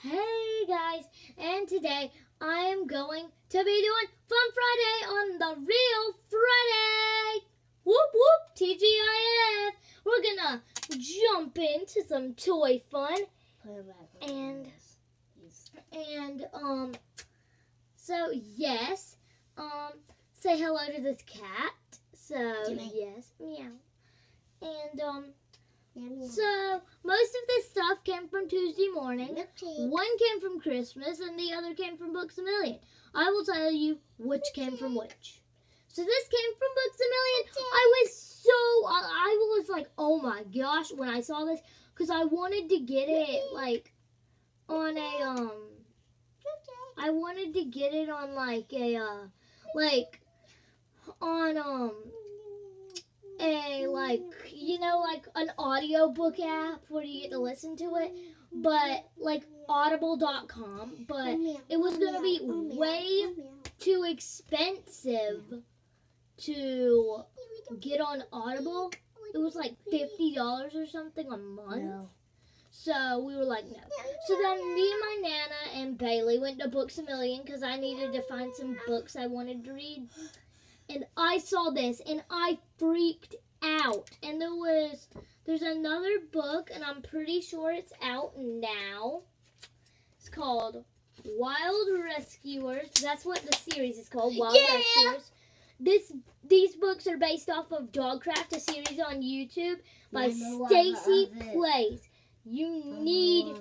Hey guys, and today I am going to be doing Fun Friday on the Real Friday. Whoop whoop, TGIF. We're gonna jump into some toy fun. So yes, say hello to this cat. So yes, meow. And so, most of this stuff came from Tuesday morning. One came from Christmas, and the other came from Books A Million. I will tell you which came from which. So, this came from Books A Million. I was like, oh my gosh, when I saw this, because I wanted to get it, like, on a, I wanted to get it on, like, an audiobook app where you get to listen to it, but like audible.com, but it was going to be way too expensive to get on Audible. It was like $50 or something a month. No. So we were like, no. So then me and my Nana and Bailey went to Books A Million because I needed to find some books I wanted to read. And I saw this and I freaked out. And there's another book, and I'm pretty sure it's out now. It's called Wild Rescuers. That's what the series is called, Wild Rescuers. These books are based off of Dogcraft, a series on YouTube by Stacy Plays. You need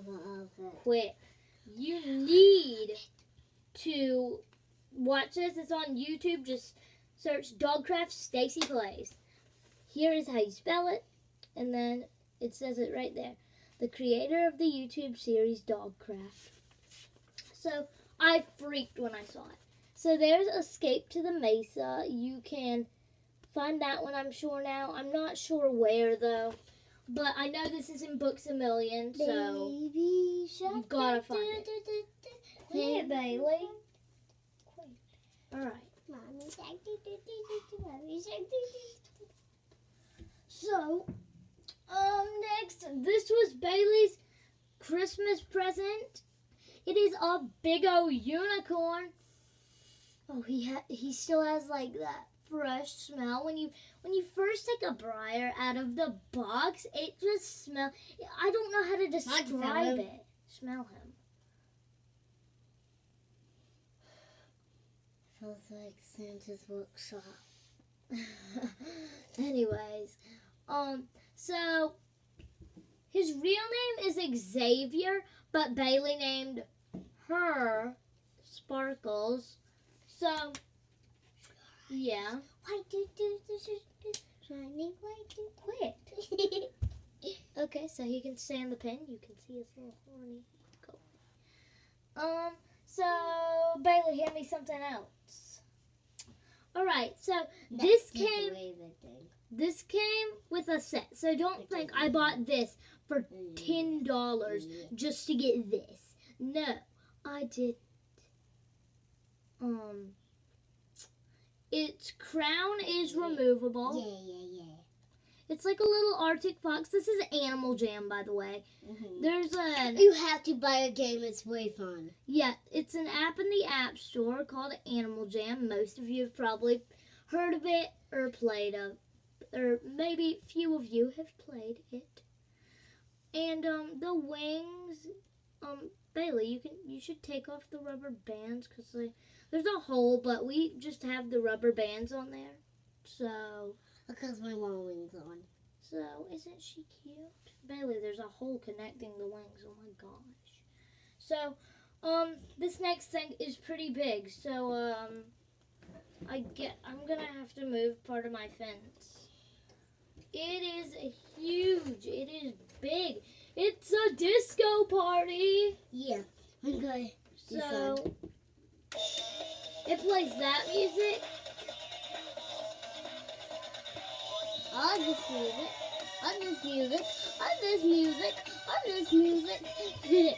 to watch this. It's on YouTube. Just search Dogcraft Stacy Plays. Here is how you spell it, and then it says it right there. The creator of the YouTube series Dogcraft. So I freaked when I saw it. So there's Escape to the Mesa. You can find that one, I'm sure now. I'm not sure where though, but I know this is in Books A Million, so you gotta find it. Hey, Bailey. All right. So, next, this was Bailey's Christmas present. It is a big old unicorn. Oh, he still has like that fresh smell. When you first take a briar out of the box, it just smells. I don't know how to describe it. Smell him. Feels like Santa's workshop. Anyways, so his real name is Xavier, but Bailey named her Sparkles. So, yeah. Why do this? Shiny white. Quit. Okay, so he can stay in the pen. You can see his little horny coat. So Bailey, hand me something else. All right, so this came with a set. So don't think I bought this for $10 just to get this. No, I did. Its crown is removable. Yeah. It's like a little Arctic fox. This is Animal Jam, by the way. Mm-hmm. You have to buy a game. It's way fun. Yeah, it's an app in the App Store called Animal Jam. Most of you have probably heard of it or played of, or maybe few of you have played it. And the wings, Bailey, you should take off the rubber bands because there's a hole, but we just have the rubber bands on there. So. Because my long wings on. So, isn't she cute? Bailey, there's a hole connecting the wings. Oh my gosh. So, this next thing is pretty big. So, I'm gonna have to move part of my fence. It is huge. It is big. It's a disco party. Yeah, I'm good. So, it plays that music. On this music, on this music, on this music, on this music.